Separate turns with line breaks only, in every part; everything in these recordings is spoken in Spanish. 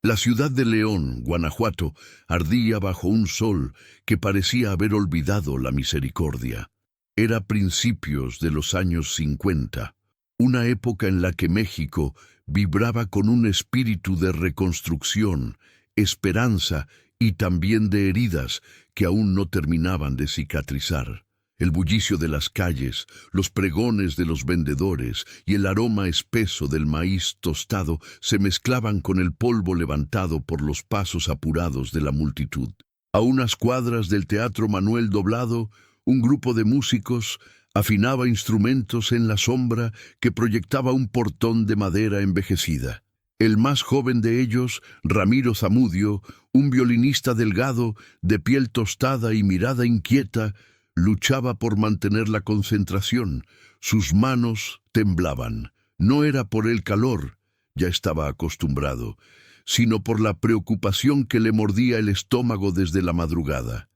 La ciudad de León, Guanajuato, ardía bajo un sol que parecía haber olvidado la misericordia. Era principios de los años 50, una época en la que México vibraba con un espíritu de reconstrucción, esperanza y también de heridas que aún no terminaban de cicatrizar. El bullicio de las calles, los pregones de los vendedores y el aroma espeso del maíz tostado se mezclaban con el polvo levantado por los pasos apurados de la multitud. A unas cuadras del Teatro Manuel Doblado, un grupo de músicos afinaba instrumentos en la sombra que proyectaba un portón de madera envejecida. El más joven de ellos, Ramiro Zamudio, un violinista delgado, de piel tostada y mirada inquieta, luchaba por mantener la concentración. Sus manos temblaban. No era por el calor, ya estaba acostumbrado, sino por la preocupación que le mordía el estómago desde la madrugada.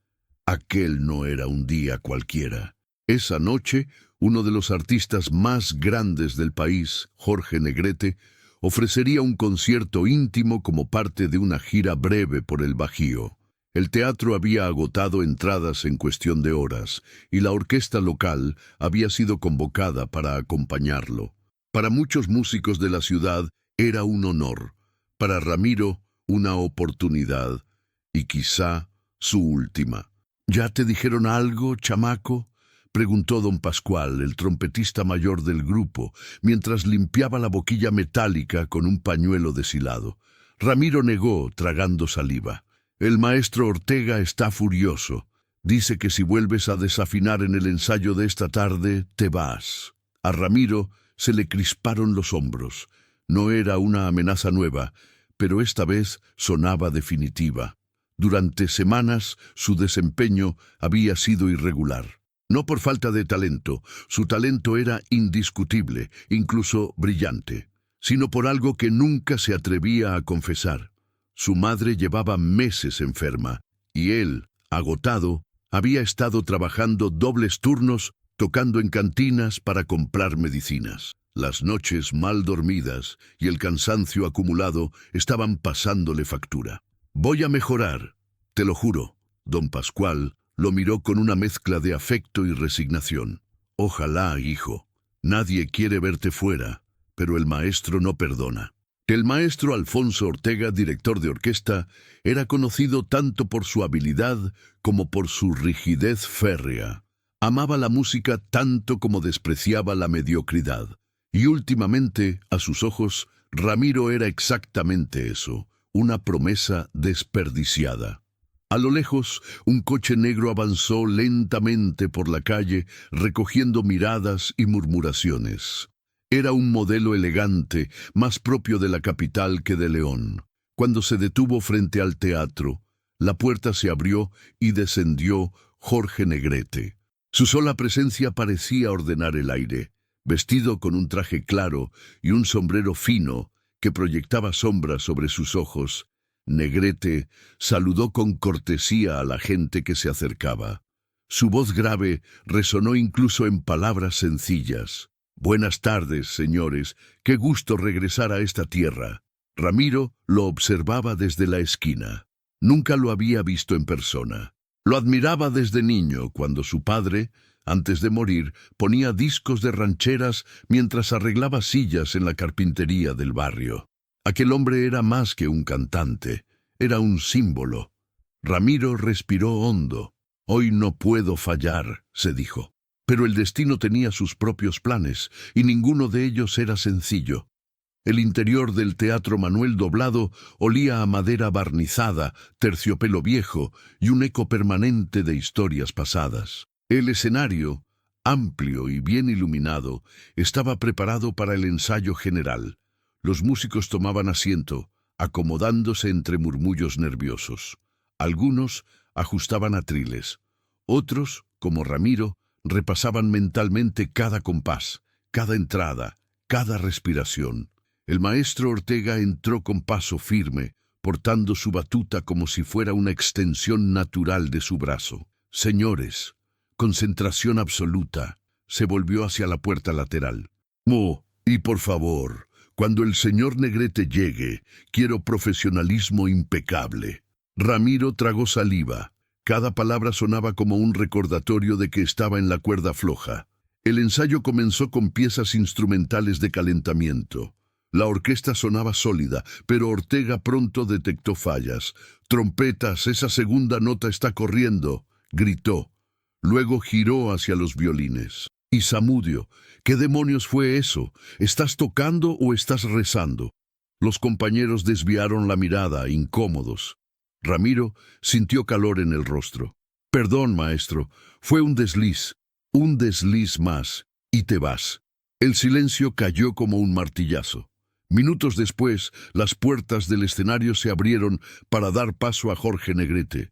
Aquel no era un día cualquiera. Esa noche, uno de los artistas más grandes del país, Jorge Negrete, ofrecería un concierto íntimo como parte de una gira breve por el Bajío. El teatro había agotado entradas en cuestión de horas, y la orquesta local había sido convocada para acompañarlo. Para muchos músicos de la ciudad era un honor, para Ramiro una oportunidad, y quizá su última. ¿Ya te dijeron algo, chamaco?, preguntó don Pascual, el trompetista mayor del grupo, mientras limpiaba la boquilla metálica con un pañuelo deshilado. Ramiro negó, tragando saliva. El maestro Ortega está furioso. Dice que si vuelves a desafinar en el ensayo de esta tarde, te vas. A Ramiro se le crisparon los hombros. No era una amenaza nueva, pero esta vez sonaba definitiva. Durante semanas su desempeño había sido irregular. No por falta de talento, su talento era indiscutible, incluso brillante, sino por algo que nunca se atrevía a confesar. Su madre llevaba meses enferma, y él, agotado, había estado trabajando dobles turnos, tocando en cantinas para comprar medicinas. Las noches mal dormidas y el cansancio acumulado estaban pasándole factura. «Voy a mejorar, te lo juro». Don Pascual lo miró con una mezcla de afecto y resignación. «Ojalá, hijo. Nadie quiere verte fuera, pero el maestro no perdona». El maestro Alfonso Ortega, director de orquesta, era conocido tanto por su habilidad como por su rigidez férrea. Amaba la música tanto como despreciaba la mediocridad. Y últimamente, a sus ojos, Ramiro era exactamente eso, una promesa desperdiciada. A lo lejos, un coche negro avanzó lentamente por la calle, recogiendo miradas y murmuraciones. Era un modelo elegante, más propio de la capital que de León. Cuando se detuvo frente al teatro, la puerta se abrió y descendió Jorge Negrete. Su sola presencia parecía ordenar el aire, vestido con un traje claro y un sombrero fino que proyectaba sombras sobre sus ojos. Negrete saludó con cortesía a la gente que se acercaba. Su voz grave resonó incluso en palabras sencillas. «Buenas tardes, señores. Qué gusto regresar a esta tierra». Ramiro lo observaba desde la esquina. Nunca lo había visto en persona. Lo admiraba desde niño, cuando su padre, antes de morir, ponía discos de rancheras mientras arreglaba sillas en la carpintería del barrio. Aquel hombre era más que un cantante, era un símbolo. Ramiro respiró hondo. «Hoy no puedo fallar», se dijo. Pero el destino tenía sus propios planes, y ninguno de ellos era sencillo. El interior del Teatro Manuel Doblado olía a madera barnizada, terciopelo viejo y un eco permanente de historias pasadas. El escenario, amplio y bien iluminado, estaba preparado para el ensayo general. Los músicos tomaban asiento, acomodándose entre murmullos nerviosos. Algunos ajustaban atriles. Otros, como Ramiro, repasaban mentalmente cada compás, cada entrada, cada respiración. El maestro Ortega entró con paso firme, portando su batuta como si fuera una extensión natural de su brazo. «Señores, concentración absoluta». Se volvió hacia la puerta lateral. «Oh, y por favor, Cuando el señor Negrete llegue, quiero profesionalismo impecable. Ramiro tragó saliva. Cada palabra sonaba como un recordatorio de que estaba en la cuerda floja. El ensayo comenzó con piezas instrumentales de calentamiento. La orquesta sonaba sólida, pero Ortega pronto detectó fallas. «Trompetas, esa segunda nota está corriendo», gritó. Luego giró hacia los violines. «Y Zamudio, ¿qué demonios fue eso? ¿Estás tocando o estás rezando?» Los compañeros desviaron la mirada, incómodos. Ramiro sintió calor en el rostro. «Perdón, maestro, fue un desliz más, y te vas». El silencio cayó como un martillazo. Minutos después, las puertas del escenario se abrieron para dar paso a Jorge Negrete.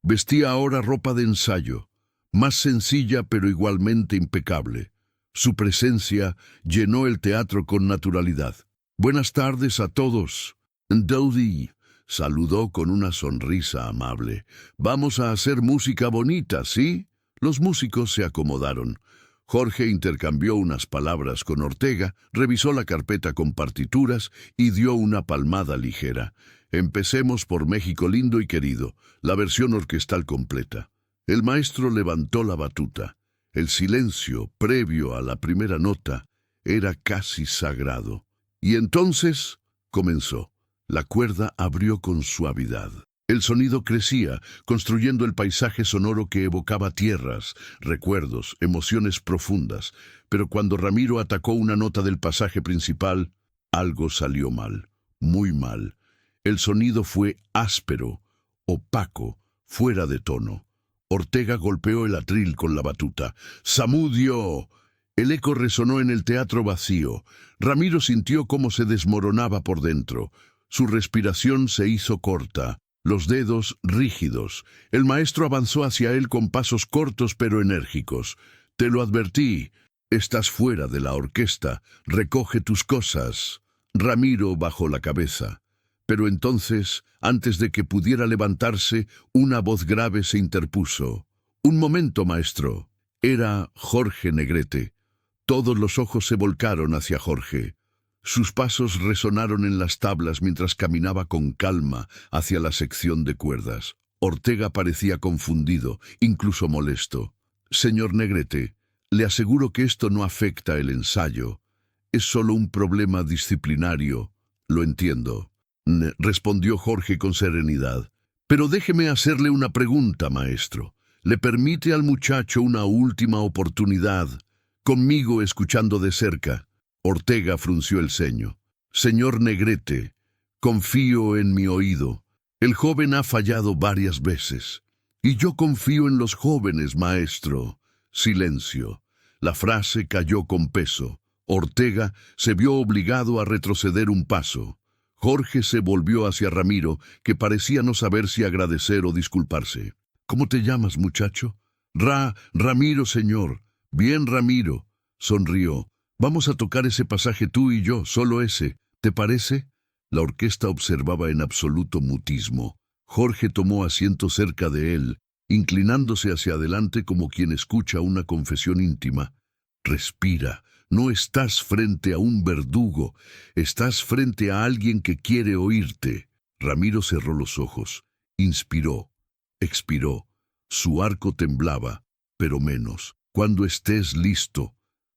Vestía ahora ropa de ensayo, más sencilla pero igualmente impecable. Su presencia llenó el teatro con naturalidad. «Buenas tardes a todos». Dodi saludó con una sonrisa amable. «Vamos a hacer música bonita, ¿sí?» Los músicos se acomodaron. Jorge intercambió unas palabras con Ortega, revisó la carpeta con partituras y dio una palmada ligera. «Empecemos por México lindo y querido, la versión orquestal completa». El maestro levantó la batuta. El silencio, previo a la primera nota, era casi sagrado. Y entonces comenzó. La cuerda abrió con suavidad. El sonido crecía, construyendo el paisaje sonoro que evocaba tierras, recuerdos, emociones profundas. Pero cuando Ramiro atacó una nota del pasaje principal, algo salió mal, muy mal. El sonido fue áspero, opaco, fuera de tono. Ortega golpeó el atril con la batuta. «¡Zamudio!». El eco resonó en el teatro vacío. Ramiro sintió cómo se desmoronaba por dentro. Su respiración se hizo corta, los dedos rígidos. El maestro avanzó hacia él con pasos cortos pero enérgicos. «Te lo advertí. Estás fuera de la orquesta. Recoge tus cosas». Ramiro bajó la cabeza. Pero entonces, antes de que pudiera levantarse, una voz grave se interpuso. «Un momento, maestro». Era Jorge Negrete. Todos los ojos se volcaron hacia Jorge. Sus pasos resonaron en las tablas mientras caminaba con calma hacia la sección de cuerdas. Ortega parecía confundido, incluso molesto. «Señor Negrete, le aseguro que esto no afecta el ensayo. Es solo un problema disciplinario. Lo entiendo», respondió Jorge con serenidad. «Pero déjeme hacerle una pregunta, maestro. ¿Le permite al muchacho una última oportunidad? Conmigo escuchando de cerca». Ortega frunció el ceño. «Señor Negrete, confío en mi oído. El joven ha fallado varias veces. Y yo confío en los jóvenes, maestro». Silencio. La frase cayó con peso. Ortega se vio obligado a retroceder un paso. Jorge se volvió hacia Ramiro, que parecía no saber si agradecer o disculparse. «¿Cómo te llamas, muchacho?» Ramiro, señor». «Bien, Ramiro», sonrió. «Vamos a tocar ese pasaje tú y yo, solo ese. ¿Te parece?» La orquesta observaba en absoluto mutismo. Jorge tomó asiento cerca de él, inclinándose hacia adelante como quien escucha una confesión íntima. «Respira. No estás frente a un verdugo. Estás frente a alguien que quiere oírte». Ramiro cerró los ojos. Inspiró. Expiró. Su arco temblaba, pero menos. «Cuando estés listo»,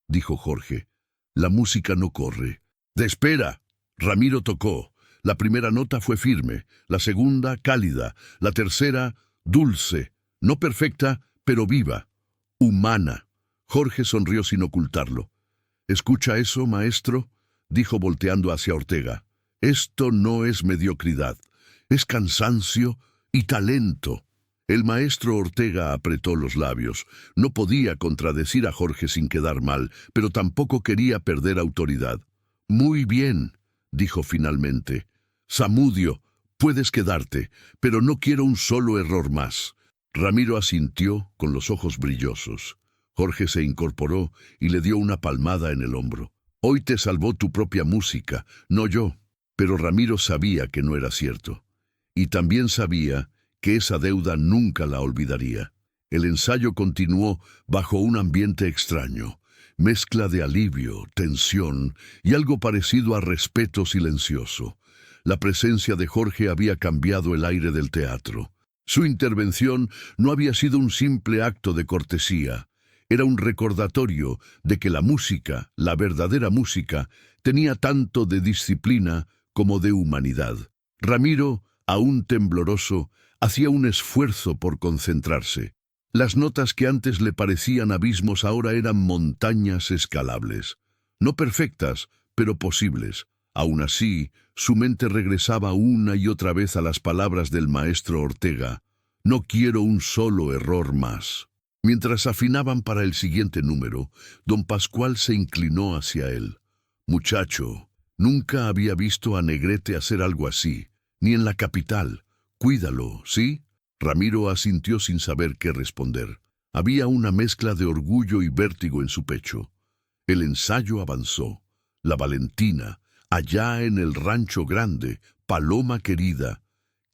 dijo Jorge. «La música no corre». «Espera». Ramiro tocó. La primera nota fue firme, la segunda cálida, la tercera dulce, no perfecta, pero viva, humana. Jorge sonrió sin ocultarlo. «¿Escucha eso, maestro?», dijo volteando hacia Ortega. «Esto no es mediocridad, es cansancio y talento». El maestro Ortega apretó los labios. No podía contradecir a Jorge sin quedar mal, pero tampoco quería perder autoridad. «Muy bien», dijo finalmente. «Zamudio, puedes quedarte, pero no quiero un solo error más». Ramiro asintió con los ojos brillosos. Jorge se incorporó y le dio una palmada en el hombro. «Hoy te salvó tu propia música, no yo». Pero Ramiro sabía que no era cierto. Y también sabía que esa deuda nunca la olvidaría. El ensayo continuó bajo un ambiente extraño. mezcla de alivio, tensión y algo parecido a respeto silencioso. La presencia de Jorge había cambiado el aire del teatro. Su intervención no había sido un simple acto de cortesía. Era un recordatorio de que la música, la verdadera música, tenía tanto de disciplina como de humanidad. Ramiro, aún tembloroso, hacía un esfuerzo por concentrarse. Las notas que antes le parecían abismos ahora eran montañas escalables. No perfectas, pero posibles. Aún así, su mente regresaba una y otra vez a las palabras del maestro Ortega. No quiero un solo error más. Mientras afinaban para el siguiente número, don Pascual se inclinó hacia él. Muchacho, nunca había visto a Negrete hacer algo así, ni en la capital. Cuídalo, ¿sí? Ramiro asintió sin saber qué responder. Había una mezcla de orgullo y vértigo en su pecho. El ensayo avanzó. La Valentina, allá en el rancho grande, Paloma querida.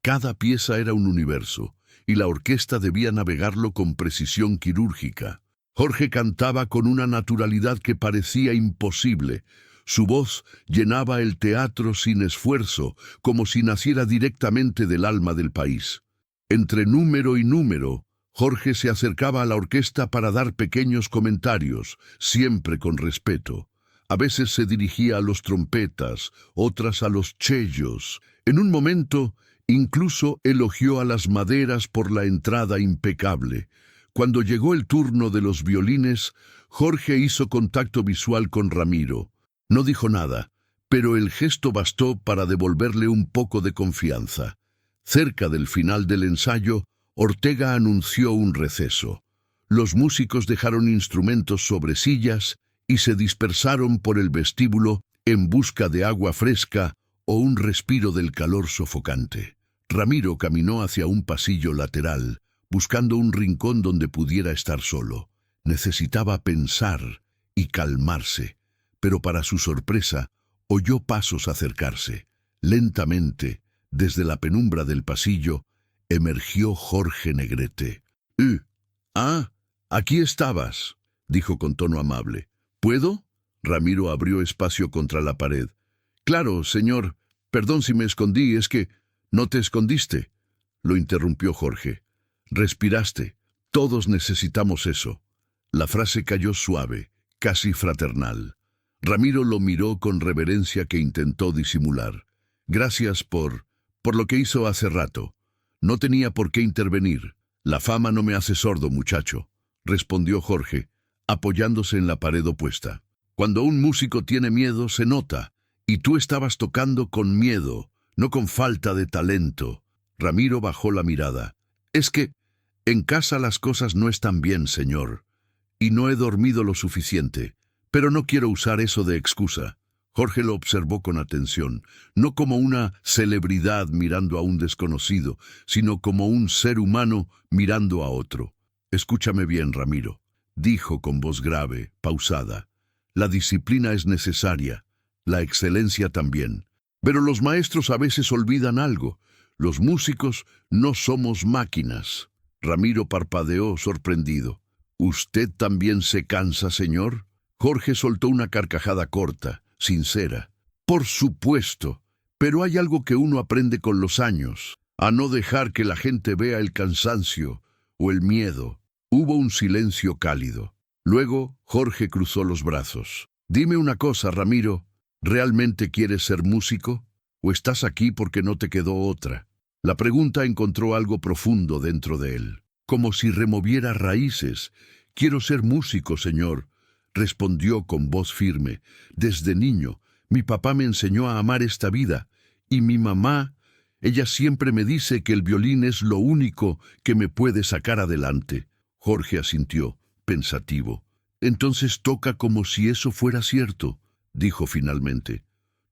Cada pieza era un universo, y la orquesta debía navegarlo con precisión quirúrgica. Jorge cantaba con una naturalidad que parecía imposible. Su voz llenaba el teatro sin esfuerzo, como si naciera directamente del alma del país. Entre número y número, Jorge se acercaba a la orquesta para dar pequeños comentarios, siempre con respeto. A veces se dirigía a los trompetas, otras a los chellos. En un momento, incluso elogió a las maderas por la entrada impecable. Cuando llegó el turno de los violines, Jorge hizo contacto visual con Ramiro. No dijo nada, pero el gesto bastó para devolverle un poco de confianza. Cerca del final del ensayo, Ortega anunció un receso. Los músicos dejaron instrumentos sobre sillas y se dispersaron por el vestíbulo en busca de agua fresca o un respiro del calor sofocante. Ramiro caminó hacia un pasillo lateral, buscando un rincón donde pudiera estar solo. Necesitaba pensar y calmarse, pero para su sorpresa, oyó pasos acercarse. Lentamente, desde la penumbra del pasillo, emergió Jorge Negrete. Aquí estabas», dijo con tono amable. «¿Puedo?» Ramiro abrió espacio contra la pared. «Claro, señor. Perdón si me escondí, es que no te escondiste», lo interrumpió Jorge. «Respiraste. Todos necesitamos eso». La frase cayó suave, casi fraternal. Ramiro lo miró con reverencia que intentó disimular. «Gracias por lo que hizo hace rato. No tenía por qué intervenir. La fama no me hace sordo, muchacho», respondió Jorge, apoyándose en la pared opuesta. «Cuando un músico tiene miedo, se nota, y tú estabas tocando con miedo, no con falta de talento». Ramiro bajó la mirada. «Es que en casa las cosas no están bien, señor, y no he dormido lo suficiente, pero no quiero usar eso de excusa». Jorge lo observó con atención, no como una celebridad mirando a un desconocido, sino como un ser humano mirando a otro. «Escúchame bien, Ramiro», dijo con voz grave, pausada. «La disciplina es necesaria, la excelencia también. Pero los maestros a veces olvidan algo. Los músicos no somos máquinas». Ramiro parpadeó sorprendido. «¿Usted también se cansa, señor?» Jorge soltó una carcajada corta, sincera. «Por supuesto, pero hay algo que uno aprende con los años, a no dejar que la gente vea el cansancio o el miedo». Hubo un silencio cálido. Luego, Jorge cruzó los brazos. «Dime una cosa, Ramiro, ¿realmente quieres ser músico? ¿O estás aquí porque no te quedó otra?» La pregunta encontró algo profundo dentro de él, como si removiera raíces. «Quiero ser músico, señor», respondió con voz firme. «Desde niño, mi papá me enseñó a amar esta vida, y mi mamá, ella siempre me dice que el violín es lo único que me puede sacar adelante». Jorge asintió, pensativo. «Entonces toca como si eso fuera cierto», dijo finalmente.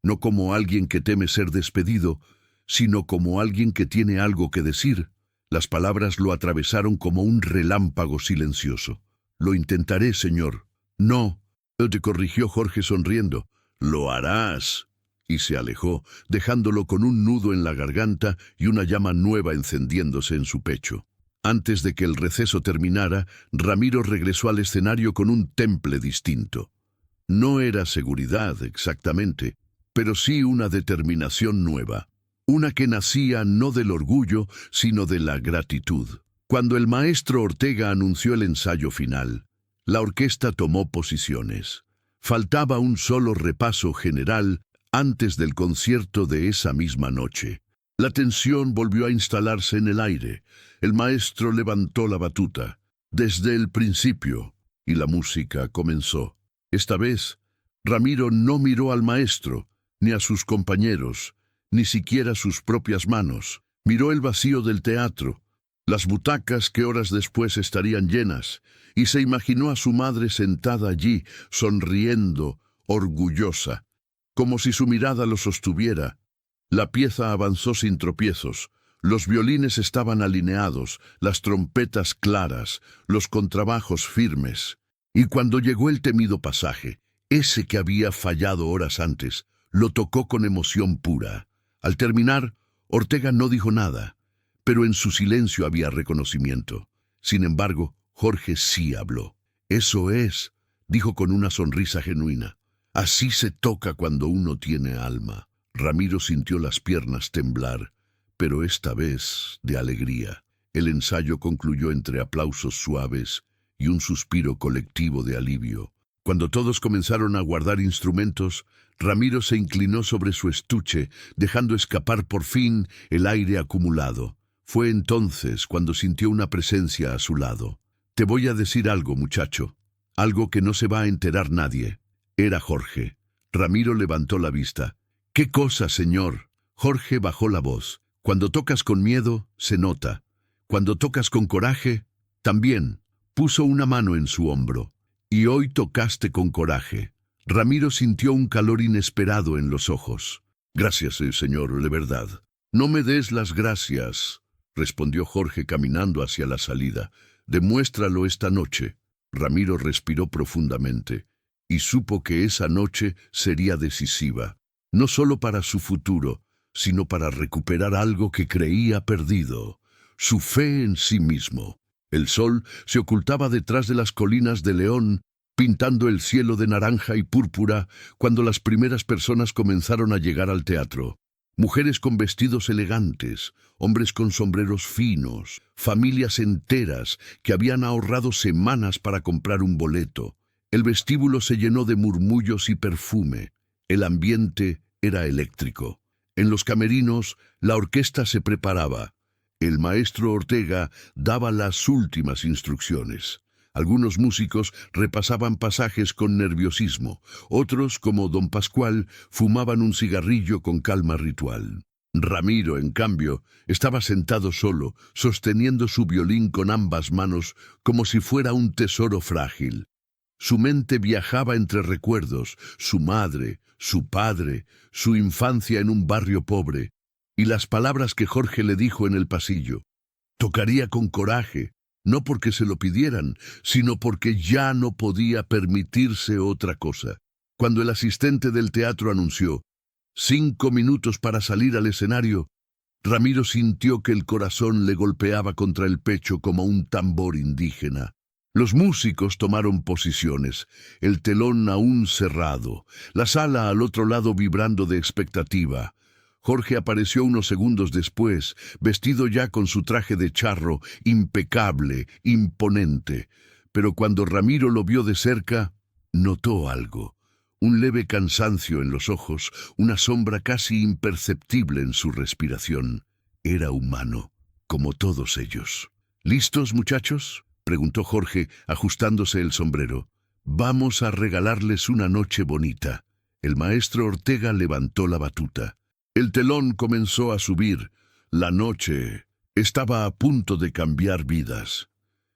«No como alguien que teme ser despedido, sino como alguien que tiene algo que decir». Las palabras lo atravesaron como un relámpago silencioso. «Lo intentaré, señor». «No», te corrigió Jorge sonriendo. «Lo harás». Y se alejó, dejándolo con un nudo en la garganta y una llama nueva encendiéndose en su pecho. Antes de que el receso terminara, Ramiro regresó al escenario con un temple distinto. No era seguridad exactamente, pero sí una determinación nueva. Una que nacía no del orgullo, sino de la gratitud. Cuando el maestro Ortega anunció el ensayo final, la orquesta tomó posiciones. Faltaba un solo repaso general antes del concierto de esa misma noche. La tensión volvió a instalarse en el aire. El maestro levantó la batuta, desde el principio, y la música comenzó. Esta vez, Ramiro no miró al maestro, ni a sus compañeros, ni siquiera sus propias manos. Miró el vacío del teatro, las butacas que horas después estarían llenas, y se imaginó a su madre sentada allí, sonriendo, orgullosa, como si su mirada lo sostuviera. La pieza avanzó sin tropiezos. Los violines estaban alineados, las trompetas claras, los contrabajos firmes. Y cuando llegó el temido pasaje, ese que había fallado horas antes, lo tocó con emoción pura. Al terminar, Ortega no dijo nada, pero en su silencio había reconocimiento. Sin embargo, Jorge sí habló. «Eso es», dijo con una sonrisa genuina. «Así se toca cuando uno tiene alma». Ramiro sintió las piernas temblar, pero esta vez de alegría. El ensayo concluyó entre aplausos suaves y un suspiro colectivo de alivio. Cuando todos comenzaron a guardar instrumentos, Ramiro se inclinó sobre su estuche, dejando escapar por fin el aire acumulado. Fue entonces cuando sintió una presencia a su lado. «Te voy a decir algo, muchacho, algo que no se va a enterar nadie». Era Jorge. Ramiro levantó la vista. «¿Qué cosa, señor?» Jorge bajó la voz. «Cuando tocas con miedo, se nota. Cuando tocas con coraje, también». Puso una mano en su hombro. «Y hoy tocaste con coraje». Ramiro sintió un calor inesperado en los ojos. «Gracias, señor, de verdad». «No me des las gracias», respondió Jorge caminando hacia la salida. «Demuéstralo esta noche». Ramiro respiró profundamente y supo que esa noche sería decisiva. No solo para su futuro, sino para recuperar algo que creía perdido, su fe en sí mismo. El sol se ocultaba detrás de las colinas de León, pintando el cielo de naranja y púrpura cuando las primeras personas comenzaron a llegar al teatro. Mujeres con vestidos elegantes, hombres con sombreros finos, familias enteras que habían ahorrado semanas para comprar un boleto. El vestíbulo se llenó de murmullos y perfume. El ambiente era eléctrico. En los camerinos, la orquesta se preparaba. El maestro Ortega daba las últimas instrucciones. Algunos músicos repasaban pasajes con nerviosismo. Otros, como don Pascual, fumaban un cigarrillo con calma ritual. Ramiro, en cambio, estaba sentado solo, sosteniendo su violín con ambas manos como si fuera un tesoro frágil. Su mente viajaba entre recuerdos, su madre, su padre, su infancia en un barrio pobre, y las palabras que Jorge le dijo en el pasillo. Tocaría con coraje, no porque se lo pidieran, sino porque ya no podía permitirse otra cosa. Cuando el asistente del teatro anunció 5 minutos para salir al escenario, Ramiro sintió que el corazón le golpeaba contra el pecho como un tambor indígena. Los músicos tomaron posiciones, el telón aún cerrado, la sala al otro lado vibrando de expectativa. Jorge apareció unos segundos después, vestido ya con su traje de charro, impecable, imponente. Pero cuando Ramiro lo vio de cerca, notó algo. Un leve cansancio en los ojos, una sombra casi imperceptible en su respiración. Era humano, como todos ellos. «¿Listos, muchachos?», preguntó Jorge, ajustándose el sombrero. «Vamos a regalarles una noche bonita». El maestro Ortega levantó la batuta. El telón comenzó a subir. La noche estaba a punto de cambiar vidas.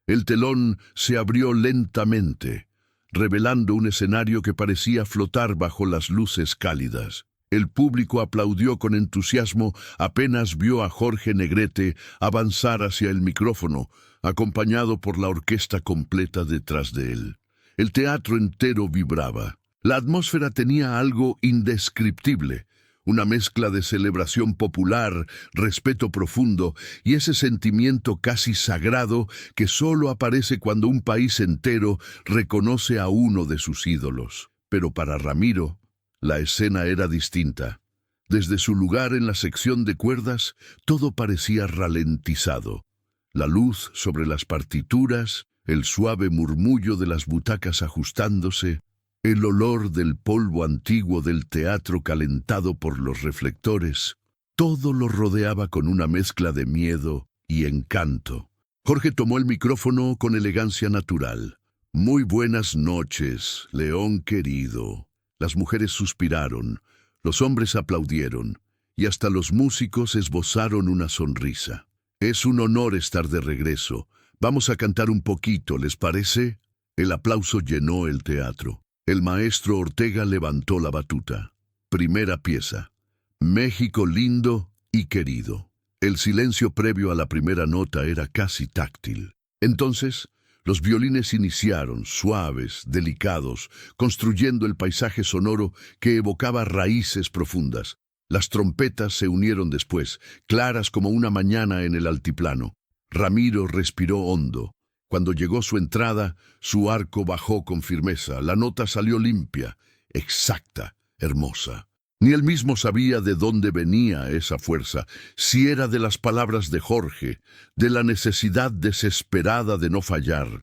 El telón se abrió lentamente, revelando un escenario que parecía flotar bajo las luces cálidas. El público aplaudió con entusiasmo apenas vio a Jorge Negrete avanzar hacia el micrófono, acompañado por la orquesta completa detrás de él. El teatro entero vibraba. La atmósfera tenía algo indescriptible, una mezcla de celebración popular, respeto profundo y ese sentimiento casi sagrado que solo aparece cuando un país entero reconoce a uno de sus ídolos. Pero para Ramiro, la escena era distinta. Desde su lugar en la sección de cuerdas, todo parecía ralentizado. La luz sobre las partituras, el suave murmullo de las butacas ajustándose, el olor del polvo antiguo del teatro calentado por los reflectores, todo lo rodeaba con una mezcla de miedo y encanto. Jorge tomó el micrófono con elegancia natural. «Muy buenas noches, León querido». Las mujeres suspiraron, los hombres aplaudieron, y hasta los músicos esbozaron una sonrisa. «Es un honor estar de regreso. Vamos a cantar un poquito, ¿les parece?» El aplauso llenó el teatro. El maestro Ortega levantó la batuta. Primera pieza. México lindo y querido. El silencio previo a la primera nota era casi táctil. Entonces, los violines iniciaron, suaves, delicados, construyendo el paisaje sonoro que evocaba raíces profundas. Las trompetas se unieron después, claras como una mañana en el altiplano. Ramiro respiró hondo. Cuando llegó su entrada, su arco bajó con firmeza. La nota salió limpia, exacta, hermosa. Ni él mismo sabía de dónde venía esa fuerza, si era de las palabras de Jorge, de la necesidad desesperada de no fallar,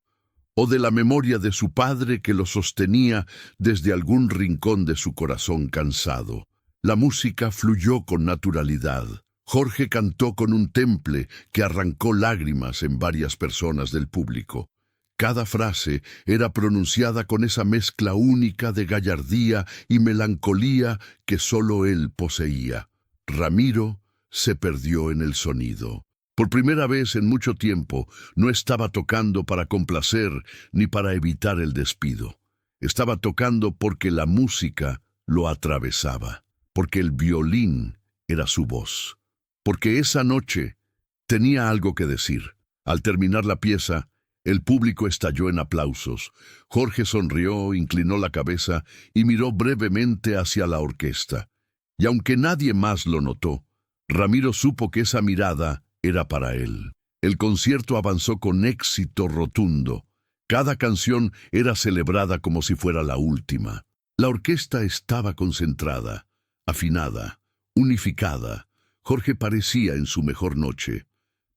o de la memoria de su padre que lo sostenía desde algún rincón de su corazón cansado. La música fluyó con naturalidad. Jorge cantó con un temple que arrancó lágrimas en varias personas del público. Cada frase era pronunciada con esa mezcla única de gallardía y melancolía que solo él poseía. Ramiro se perdió en el sonido. Por primera vez en mucho tiempo, no estaba tocando para complacer ni para evitar el despido. Estaba tocando porque la música lo atravesaba, porque el violín era su voz. Porque esa noche tenía algo que decir. Al terminar la pieza, el público estalló en aplausos. Jorge sonrió, inclinó la cabeza y miró brevemente hacia la orquesta. Y aunque nadie más lo notó, Ramiro supo que esa mirada era para él. El concierto avanzó con éxito rotundo. Cada canción era celebrada como si fuera la última. La orquesta estaba concentrada, afinada, unificada. Jorge parecía en su mejor noche,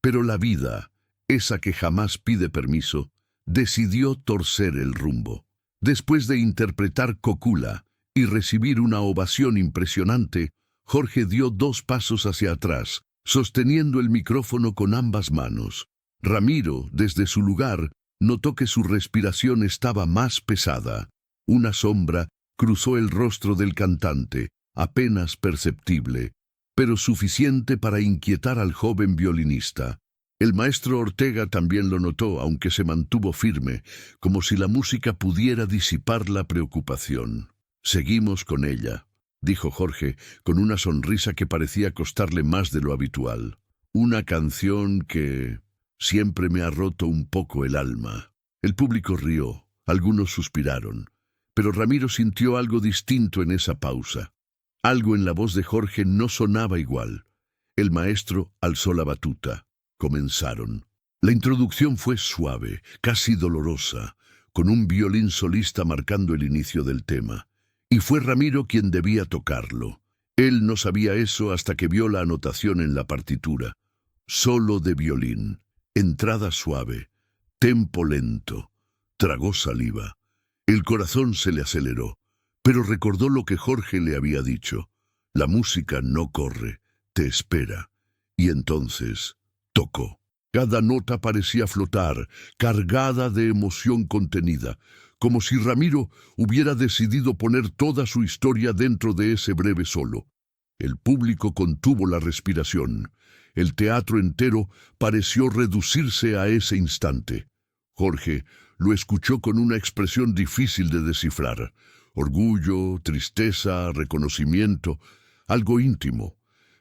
pero la vida, esa que jamás pide permiso, decidió torcer el rumbo. Después de interpretar Cocula y recibir una ovación impresionante, Jorge dio 2 pasos hacia atrás, sosteniendo el micrófono con ambas manos. Ramiro, desde su lugar, notó que su respiración estaba más pesada. Una sombra cruzó el rostro del cantante, apenas perceptible, pero suficiente para inquietar al joven violinista. El maestro Ortega también lo notó, aunque se mantuvo firme, como si la música pudiera disipar la preocupación. «Seguimos con ella», dijo Jorge, con una sonrisa que parecía costarle más de lo habitual. «Una canción que siempre me ha roto un poco el alma». El público rió, algunos suspiraron, pero Ramiro sintió algo distinto en esa pausa. Algo en la voz de Jorge no sonaba igual. El maestro alzó la batuta. Comenzaron. La introducción fue suave, casi dolorosa, con un violín solista marcando el inicio del tema. Y fue Ramiro quien debía tocarlo. Él no sabía eso hasta que vio la anotación en la partitura. Solo de violín, entrada suave, tempo lento. Tragó saliva. El corazón se le aceleró, pero recordó lo que Jorge le había dicho. La música no corre, te espera. Y entonces tocó. Cada nota parecía flotar, cargada de emoción contenida, como si Ramiro hubiera decidido poner toda su historia dentro de ese breve solo. El público contuvo la respiración. El teatro entero pareció reducirse a ese instante. Jorge lo escuchó con una expresión difícil de descifrar. Orgullo, tristeza, reconocimiento, algo íntimo.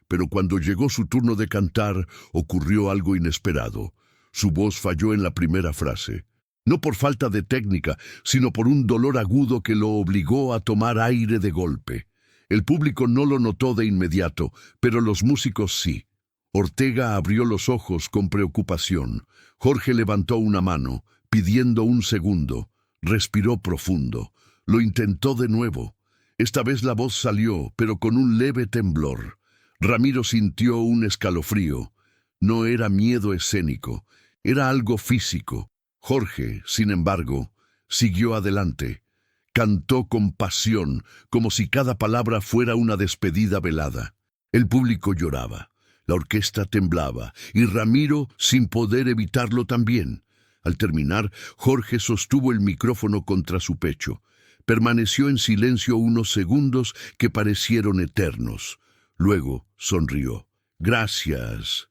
Pero cuando llegó su turno de cantar, ocurrió algo inesperado. Su voz falló en la primera frase. No por falta de técnica, sino por un dolor agudo que lo obligó a tomar aire de golpe. El público no lo notó de inmediato, pero los músicos sí. Ortega abrió los ojos con preocupación. Jorge levantó una mano, pidiendo un segundo. Respiró profundo. Lo intentó de nuevo. Esta vez la voz salió, pero con un leve temblor. Ramiro sintió un escalofrío. No era miedo escénico, era algo físico. Jorge, sin embargo, siguió adelante. Cantó con pasión, como si cada palabra fuera una despedida velada. El público lloraba, la orquesta temblaba, y Ramiro, sin poder evitarlo también. Al terminar, Jorge sostuvo el micrófono contra su pecho. Permaneció en silencio unos segundos que parecieron eternos. Luego sonrió. «Gracias».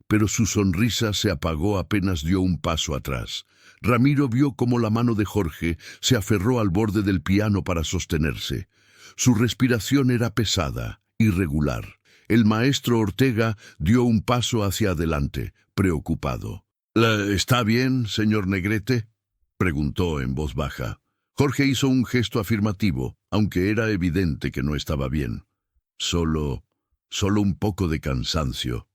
Pero su sonrisa se apagó apenas dio un paso atrás. Ramiro vio cómo la mano de Jorge se aferró al borde del piano para sostenerse. Su respiración era pesada, irregular. El maestro Ortega dio un paso hacia adelante, preocupado. «¿Está bien, señor Negrete?», preguntó en voz baja. Jorge hizo un gesto afirmativo, aunque era evidente que no estaba bien. Solo un poco de cansancio»,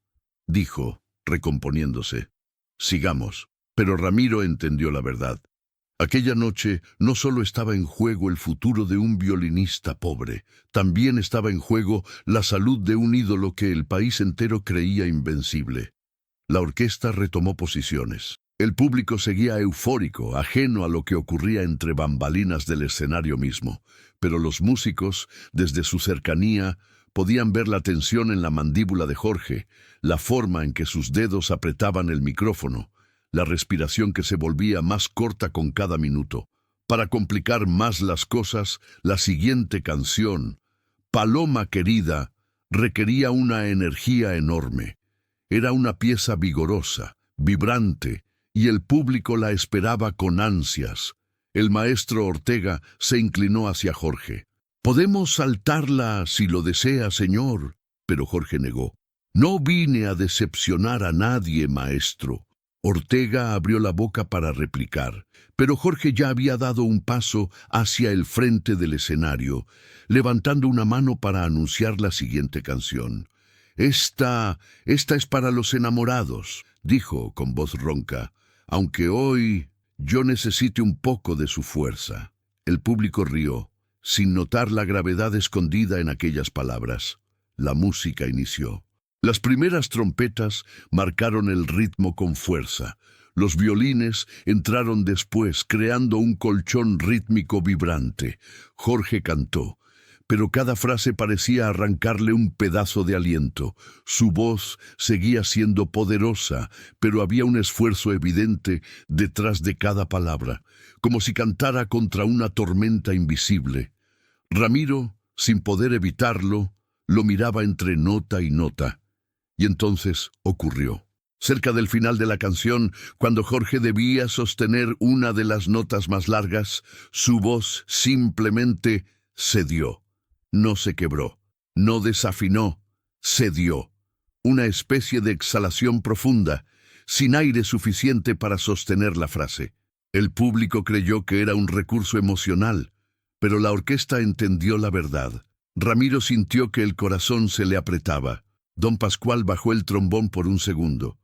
dijo, recomponiéndose. «Sigamos». Pero Ramiro entendió la verdad. Aquella noche no solo estaba en juego el futuro de un violinista pobre, también estaba en juego la salud de un ídolo que el país entero creía invencible. La orquesta retomó posiciones. El público seguía eufórico, ajeno a lo que ocurría entre bambalinas del escenario mismo, pero los músicos, desde su cercanía, podían ver la tensión en la mandíbula de Jorge, la forma en que sus dedos apretaban el micrófono, la respiración que se volvía más corta con cada minuto. Para complicar más las cosas, la siguiente canción, Paloma Querida, requería una energía enorme. Era una pieza vigorosa, vibrante, y el público la esperaba con ansias. El maestro Ortega se inclinó hacia Jorge. «Podemos saltarla si lo desea, señor», pero Jorge negó. «No vine a decepcionar a nadie, maestro». Ortega abrió la boca para replicar, pero Jorge ya había dado un paso hacia el frente del escenario, levantando una mano para anunciar la siguiente canción. Esta es para los enamorados», dijo con voz ronca, «aunque hoy yo necesite un poco de su fuerza». El público rió, sin notar la gravedad escondida en aquellas palabras. La música inició. Las primeras trompetas marcaron el ritmo con fuerza. Los violines entraron después, creando un colchón rítmico vibrante. Jorge cantó, pero cada frase parecía arrancarle un pedazo de aliento. Su voz seguía siendo poderosa, pero había un esfuerzo evidente detrás de cada palabra, como si cantara contra una tormenta invisible. Ramiro, sin poder evitarlo, lo miraba entre nota y nota. Y entonces ocurrió. Cerca del final de la canción, cuando Jorge debía sostener una de las notas más largas, su voz simplemente cedió. No se quebró, no desafinó, cedió. Una especie de exhalación profunda, sin aire suficiente para sostener la frase. El público creyó que era un recurso emocional, pero la orquesta entendió la verdad. Ramiro sintió que el corazón se le apretaba. Don Pascual bajó el trombón por un segundo.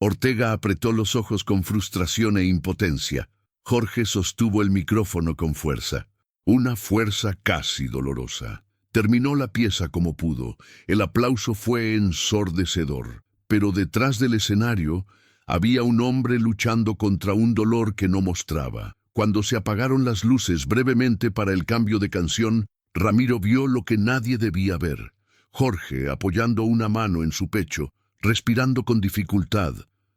Ortega apretó los ojos con frustración e impotencia. Jorge sostuvo el micrófono con fuerza. Una fuerza casi dolorosa. Terminó la pieza como pudo. El aplauso fue ensordecedor. Pero detrás del escenario había un hombre luchando contra un dolor que no mostraba. Cuando se apagaron las luces brevemente para el cambio de canción, Ramiro vio lo que nadie debía ver. Jorge apoyando una mano en su pecho, respirando con dificultad,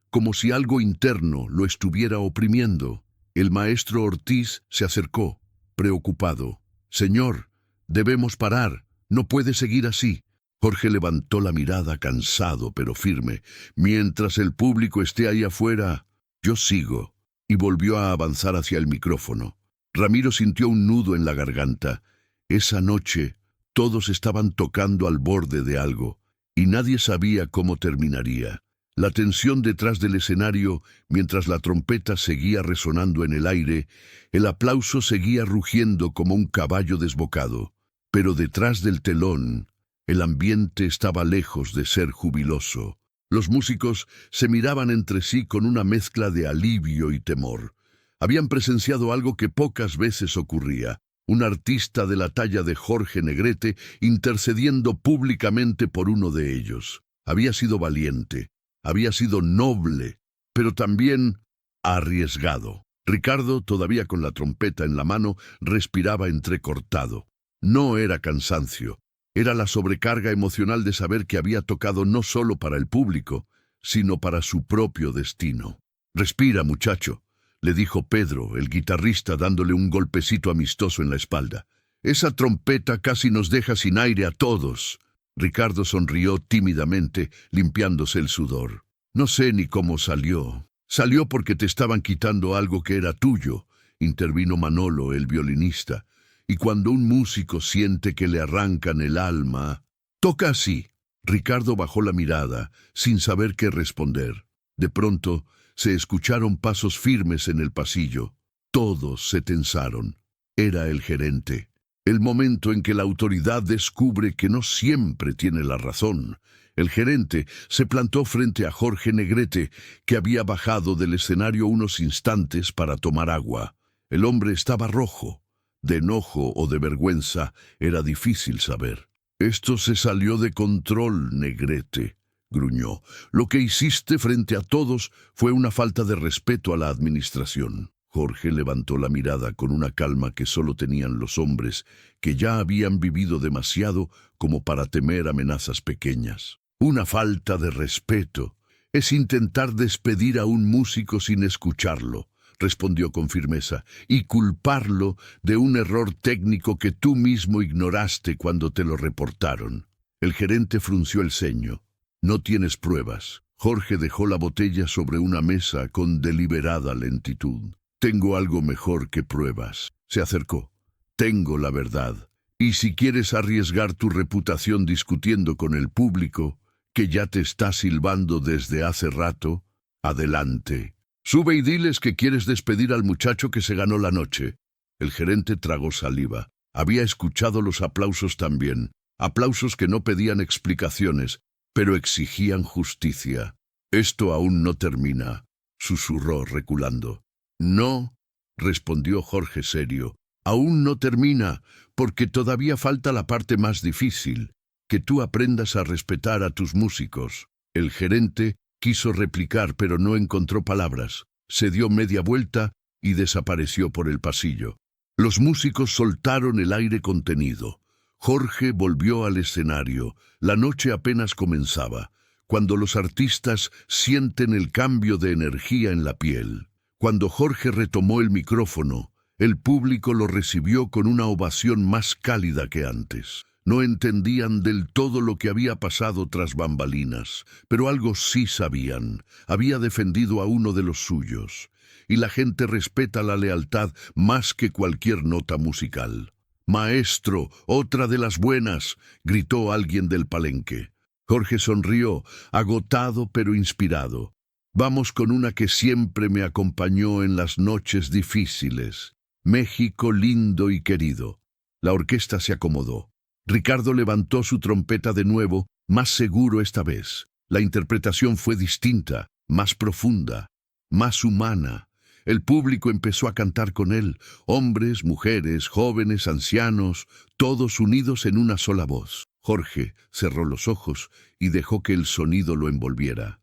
como si algo interno lo estuviera oprimiendo. El maestro Ortiz se acercó, preocupado. «Señor, debemos parar. No puede seguir así». Jorge levantó la mirada cansado pero firme. «Mientras el público esté ahí afuera, yo sigo». Y volvió a avanzar hacia el micrófono. Ramiro sintió un nudo en la garganta. Esa noche, todos estaban tocando al borde de algo, y nadie sabía cómo terminaría. La tensión detrás del escenario, mientras la trompeta seguía resonando en el aire, el aplauso seguía rugiendo como un caballo desbocado. Pero detrás del telón, el ambiente estaba lejos de ser jubiloso. Los músicos se miraban entre sí con una mezcla de alivio y temor. Habían presenciado algo que pocas veces ocurría: un artista de la talla de Jorge Negrete intercediendo públicamente por uno de ellos. Había sido valiente, había sido noble, pero también arriesgado. Ricardo, todavía con la trompeta en la mano, respiraba entrecortado. No era cansancio, era la sobrecarga emocional de saber que había tocado no solo para el público, sino para su propio destino. «Respira, muchacho», le dijo Pedro, el guitarrista, dándole un golpecito amistoso en la espalda. «Esa trompeta casi nos deja sin aire a todos». Ricardo sonrió tímidamente, limpiándose el sudor. «No sé ni cómo salió». «Salió porque te estaban quitando algo que era tuyo», intervino Manolo, el violinista. «Y cuando un músico siente que le arrancan el alma, toca así». Ricardo bajó la mirada, sin saber qué responder. De pronto, se escucharon pasos firmes en el pasillo. Todos se tensaron. Era el gerente. El momento en que la autoridad descubre que no siempre tiene la razón. El gerente se plantó frente a Jorge Negrete, que había bajado del escenario unos instantes para tomar agua. El hombre estaba rojo. De enojo o de vergüenza era difícil saber. «Esto se salió de control, Negrete», gruñó. «Lo que hiciste frente a todos fue una falta de respeto a la administración». Jorge levantó la mirada con una calma que solo tenían los hombres que ya habían vivido demasiado como para temer amenazas pequeñas. «Una falta de respeto es intentar despedir a un músico sin escucharlo», respondió con firmeza, «y culparlo de un error técnico que tú mismo ignoraste cuando te lo reportaron». El gerente frunció el ceño. «No tienes pruebas». Jorge dejó la botella sobre una mesa con deliberada lentitud. «Tengo algo mejor que pruebas». Se acercó. «Tengo la verdad. Y si quieres arriesgar tu reputación discutiendo con el público, que ya te está silbando desde hace rato, adelante. Sube y diles que quieres despedir al muchacho que se ganó la noche». El gerente tragó saliva. Había escuchado los aplausos también. Aplausos que no pedían explicaciones, pero exigían justicia. «Esto aún no termina», susurró reculando. «No», respondió Jorge serio, «aún no termina, porque todavía falta la parte más difícil, que tú aprendas a respetar a tus músicos». El gerente quiso replicar, pero no encontró palabras. Se dio media vuelta y desapareció por el pasillo. Los músicos soltaron el aire contenido. Jorge volvió al escenario. La noche apenas comenzaba, cuando los artistas sienten el cambio de energía en la piel. Cuando Jorge retomó el micrófono, el público lo recibió con una ovación más cálida que antes. No entendían del todo lo que había pasado tras bambalinas, pero algo sí sabían. Había defendido a uno de los suyos, y la gente respeta la lealtad más que cualquier nota musical. «Maestro, otra de las buenas», gritó alguien del palenque. Jorge sonrió, agotado pero inspirado. «Vamos con una que siempre me acompañó en las noches difíciles. México lindo y querido». La orquesta se acomodó. Ricardo levantó su trompeta de nuevo, más seguro esta vez. La interpretación fue distinta, más profunda, más humana. El público empezó a cantar con él, hombres, mujeres, jóvenes, ancianos, todos unidos en una sola voz. Jorge cerró los ojos y dejó que el sonido lo envolviera.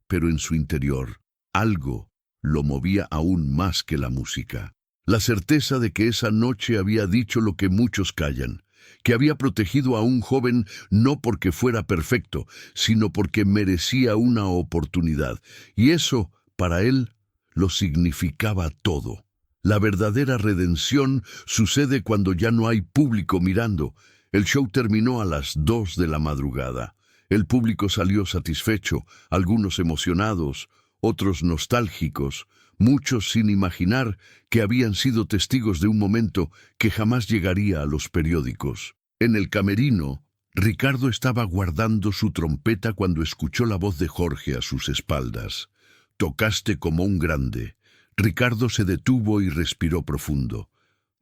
Pero en su interior, algo lo movía aún más que la música. La certeza de que esa noche había dicho lo que muchos callan, que había protegido a un joven no porque fuera perfecto, sino porque merecía una oportunidad. Y eso, para él, lo significaba todo. La verdadera redención sucede cuando ya no hay público mirando. El show terminó a las 2 de la madrugada. El público salió satisfecho, algunos emocionados, otros nostálgicos, muchos sin imaginar que habían sido testigos de un momento que jamás llegaría a los periódicos. En el camerino, Ricardo estaba guardando su trompeta cuando escuchó la voz de Jorge a sus espaldas. «Tocaste como un grande». Ricardo se detuvo y respiró profundo.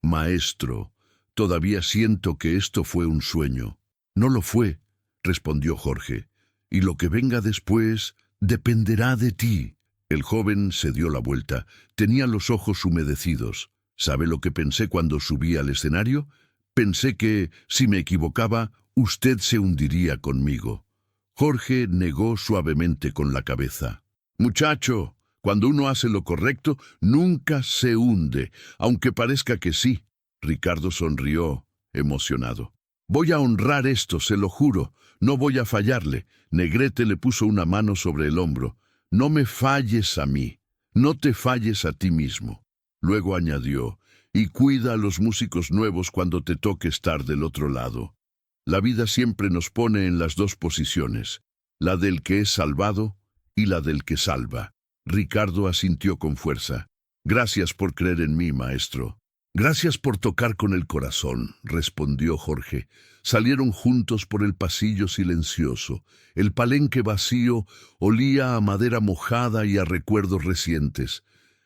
«Maestro, Todavía siento que esto fue un sueño. No lo fue, respondió Jorge, y lo que venga después dependerá de ti. El joven se dio la vuelta. Tenía los ojos humedecidos. ¿Sabe lo que pensé cuando subí al escenario? Pensé que, si me equivocaba, usted se hundiría conmigo. Jorge negó suavemente con la cabeza. Muchacho, cuando uno hace lo correcto, nunca se hunde, aunque parezca que sí. Ricardo sonrió, emocionado. Voy a honrar esto, se lo juro. No voy a fallarle. Negrete le puso una mano sobre el hombro. No me falles a mí. No te falles a ti mismo. Luego añadió, y cuida a los músicos nuevos cuando te toque estar del otro lado. La vida siempre nos pone en las dos posiciones, la del que es salvado y la del que salva. Ricardo asintió con fuerza. Gracias por creer en mí, maestro. Gracias por tocar con el corazón, respondió Jorge. Salieron juntos por el pasillo silencioso. El palenque vacío olía a madera mojada y a recuerdos recientes.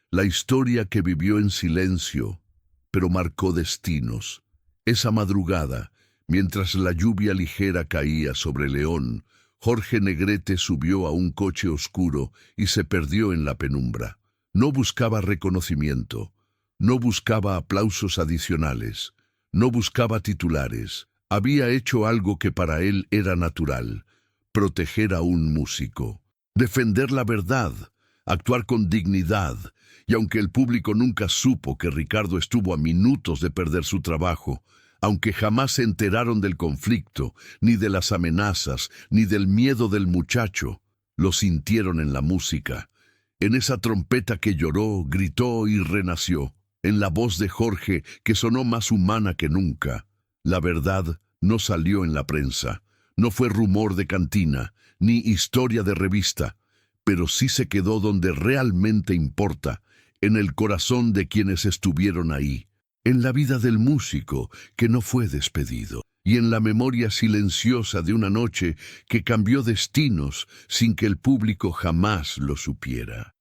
La historia que vivió en silencio, pero marcó destinos. Esa madrugada, mientras la lluvia ligera caía sobre León, Jorge Negrete subió a un coche oscuro y se perdió en la penumbra. No buscaba reconocimiento, no buscaba aplausos adicionales, no buscaba titulares. Había hecho algo que para él era natural: proteger a un músico, defender la verdad, actuar con dignidad. Y aunque el público nunca supo que Ricardo estuvo a minutos de perder su trabajo, aunque jamás se enteraron del conflicto, ni de las amenazas, ni del miedo del muchacho, lo sintieron en la música, en esa trompeta que lloró, gritó y renació, en la voz de Jorge que sonó más humana que nunca. La verdad no salió en la prensa, no fue rumor de cantina, ni historia de revista, pero sí se quedó donde realmente importa, en el corazón de quienes estuvieron ahí, en la vida del músico que no fue despedido, y en la memoria silenciosa de una noche que cambió destinos sin que el público jamás lo supiera.